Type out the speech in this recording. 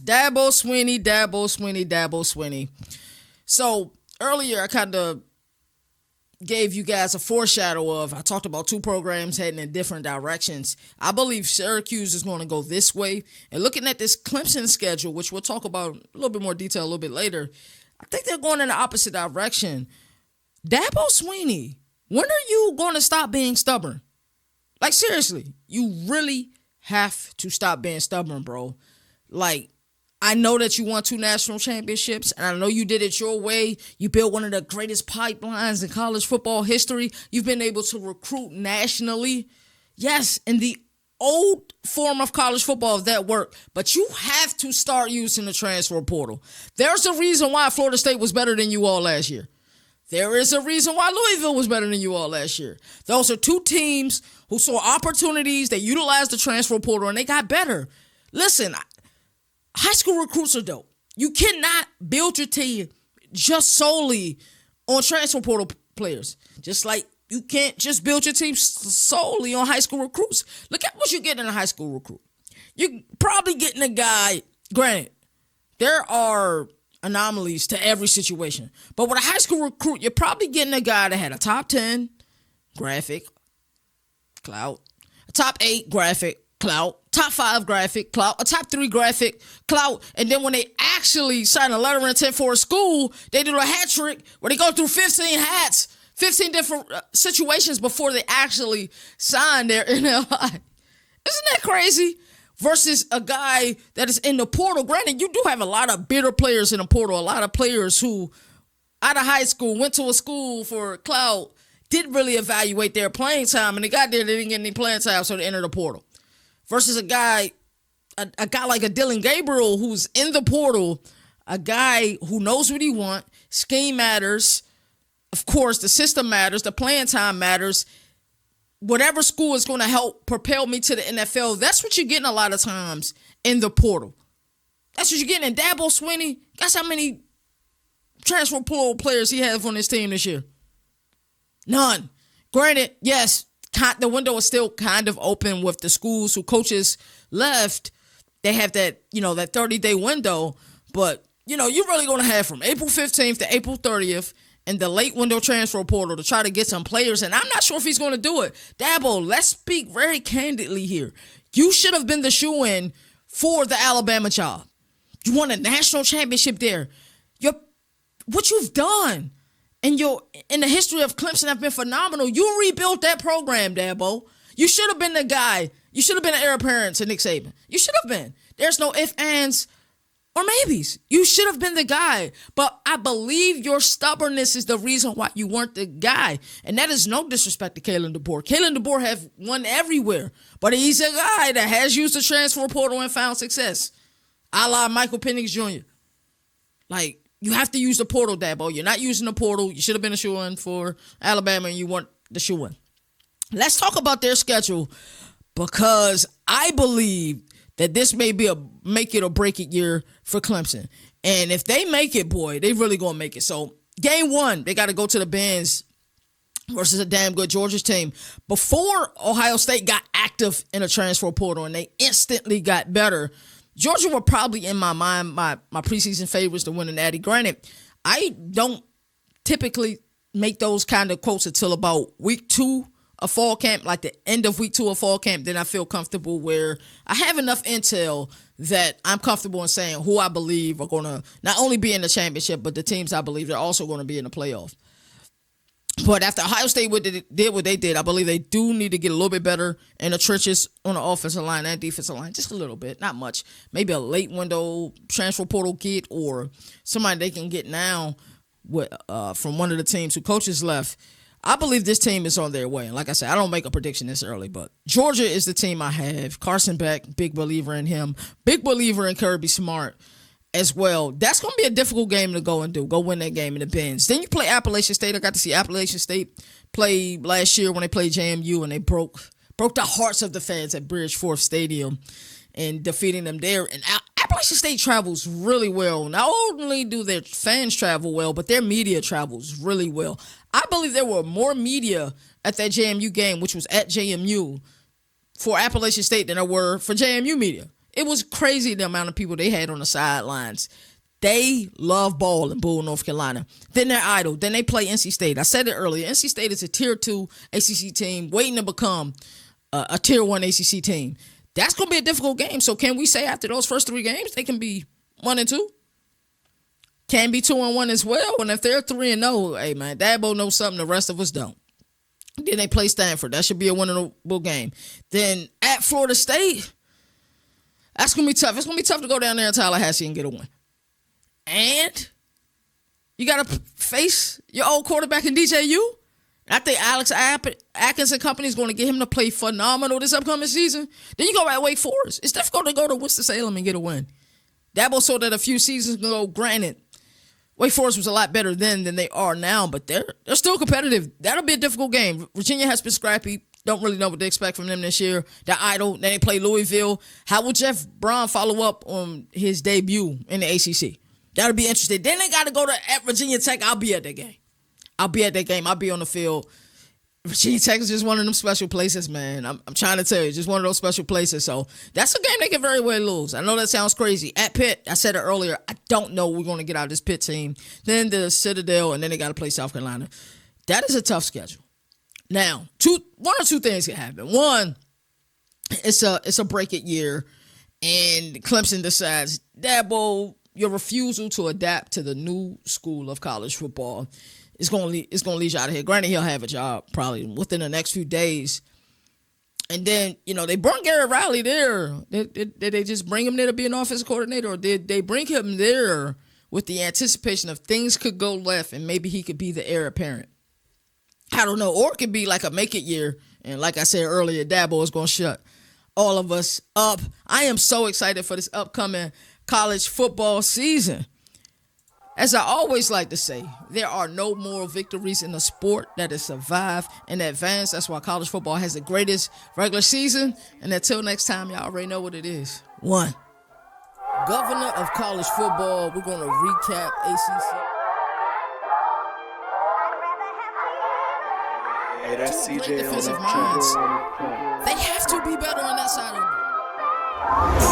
Dabo Swinney. So earlier I kind of gave you guys a foreshadow of, I talked about two programs heading in different directions. I believe Syracuse is going to go this way. And looking at this Clemson schedule, which we'll talk about a little bit more detail a little bit later, I think they're going in the opposite direction. Dabo Swinney, when are you going to stop being stubborn? Like, seriously, you really have to stop being stubborn, bro. Like, I know that you won 2 national championships, and I know you did it your way. You built one of the greatest pipelines in college football history. You've been able to recruit nationally. Yes, in the old form of college football, that worked. But you have to start using the transfer portal. There's a reason why Florida State was better than you all last year. There is a reason why Louisville was better than you all last year. Those are two teams who saw opportunities. They utilized the transfer portal, and they got better. Listen, high school recruits are dope. You cannot build your team just solely on transfer portal players. Just like you can't just build your team solely on high school recruits. Look at what you get in a high school recruit. You're probably getting a guy, granted, there are anomalies to every situation. But with a high school recruit, you're probably getting a guy that had a top 10 graphic clout, a top 8 graphic clout, top 5 graphic clout, a top 3 graphic clout, and then when they actually sign a letter of intent for a school, they do a hat trick where they go through 15 hats, 15 different situations before they actually sign their NLI. Isn't that crazy? Versus a guy that is in the portal. Granted, you do have a lot of bitter players in the portal, a lot of players who out of high school went to a school for clout, didn't really evaluate their playing time, and they got there, they didn't get any playing time, so they entered the portal. Versus a guy like a Dylan Gabriel who's in the portal, a guy who knows what he wants. Scheme matters. Of course, the system matters. The playing time matters. Whatever school is going to help propel me to the NFL, that's what you're getting a lot of times in the portal. That's what you're getting. And Dabo Swinney, guess how many transfer portal players he has on his team this year? None. Granted, yes, the window is still kind of open with the schools who coaches left. They have that, that 30-day window. But, you're really going to have from April 15th to April 30th in the late window transfer portal to try to get some players. And I'm not sure if he's going to do it. Dabo, let's speak very candidly here. You should have been the shoo-in for the Alabama job. You won a national championship there. What you've done in the history of Clemson have been phenomenal. You rebuilt that program, Dabo. You should have been the guy. You should have been the heir apparent to Nick Saban. You should have been. There's no ifs, ands, or maybes. You should have been the guy. But I believe your stubbornness is the reason why you weren't the guy. And that is no disrespect to Kalen DeBoer. Kalen DeBoer have won everywhere. But he's a guy that has used the transfer portal and found success. A la Michael Penix Jr. Like, you have to use the portal, Dabo. You're not using the portal. You should have been a shoo-in for Alabama, and you weren't the shoo-in. Let's talk about their schedule, because I believe that this may be a make it or break it year for Clemson. And if they make it, boy, they really going to make it. So game 1, they got to go to the Benz versus a damn good Georgia team. Before Ohio State got active in a transfer portal and they instantly got better, Georgia were probably, in my mind, my preseason favorites to win the Natty. Granted, I don't typically make those kind of quotes until about week 2 of fall camp, like the end of week 2 of fall camp. Then I feel comfortable where I have enough intel that I'm comfortable in saying who I believe are going to not only be in the championship, but the teams I believe they're also going to be in the playoff. But after Ohio State did what they did, I believe they do need to get a little bit better in the trenches on the offensive line and defensive line. Just a little bit, not much. Maybe a late window transfer portal get or somebody they can get now from one of the teams who coaches left. I believe this team is on their way. And like I said, I don't make a prediction this early, but Georgia is the team I have. Carson Beck, big believer in him. Big believer in Kirby Smart as well. That's going to be a difficult game to go and do. Go win that game in the Benz. Then you play Appalachian State. I got to see Appalachian State play last year when they played JMU, and they broke the hearts of the fans at Bridgeforth Stadium and defeating them there. And Appalachian State travels really well. Not only do their fans travel well, but their media travels really well. I believe there were more media at that JMU game, which was at JMU, for Appalachian State than there were for JMU media. It was crazy the amount of people they had on the sidelines. They love ball in Bull, North Carolina. Then they're idle. Then they play NC State. I said it earlier. NC State is a Tier 2 ACC team waiting to become a Tier 1 ACC team. That's going to be a difficult game. So can we say after those first 3 games, they can be 1-2? Can be 2-1 as well. And if they're 3-0, hey, man, Dabo knows something the rest of us don't. Then they play Stanford. That should be a winnable game. Then at Florida State, that's going to be tough. It's going to be tough to go down there in Tallahassee and get a win. And you got to face your old quarterback in DJU. I think Alex Atkins and company is going to get him to play phenomenal this upcoming season. Then you go at Wake Forest. It's difficult to go to Winston-Salem and get a win. Dabo saw that a few seasons ago. Granted, Wake Forest was a lot better then than they are now, but they're still competitive. That'll be a difficult game. Virginia has been scrappy. Don't really know what to expect from them this year. They're idle. Then they play Louisville. How will Jeff Brown follow up on his debut in the ACC? That'll be interesting. Then they got to go at Virginia Tech. I'll be at that game. I'll be on the field. Virginia Tech is just one of them special places, man. I'm trying to tell you, just one of those special places. So that's a game they can very well lose. I know that sounds crazy. At Pitt, I said it earlier, I don't know we're going to get out of this Pitt team. Then the Citadel, and then they got to play South Carolina. That is a tough schedule. Now, one or two things can happen. One, it's a break-it year, and Clemson decides, Dabo, your refusal to adapt to the new school of college football is going to lead you out of here. Granted, he'll have a job probably within the next few days. And then, they brought Garrett Riley there. Did they just bring him there to be an offensive coordinator, or did they bring him there with the anticipation of things could go left and maybe he could be the heir apparent? I don't know. Or it could be like a make-it year. And like I said earlier, Dabo is going to shut all of us up. I am so excited for this upcoming college football season. As I always like to say, there are no moral victories in a sport that has survived and advanced. That's why college football has the greatest regular season. And until next time, y'all already know what it is. 1. Governor of college football. We're going to recap ACC. Hey, that's Two great CJ defensive on minds. the They have to be better on that side of the ball.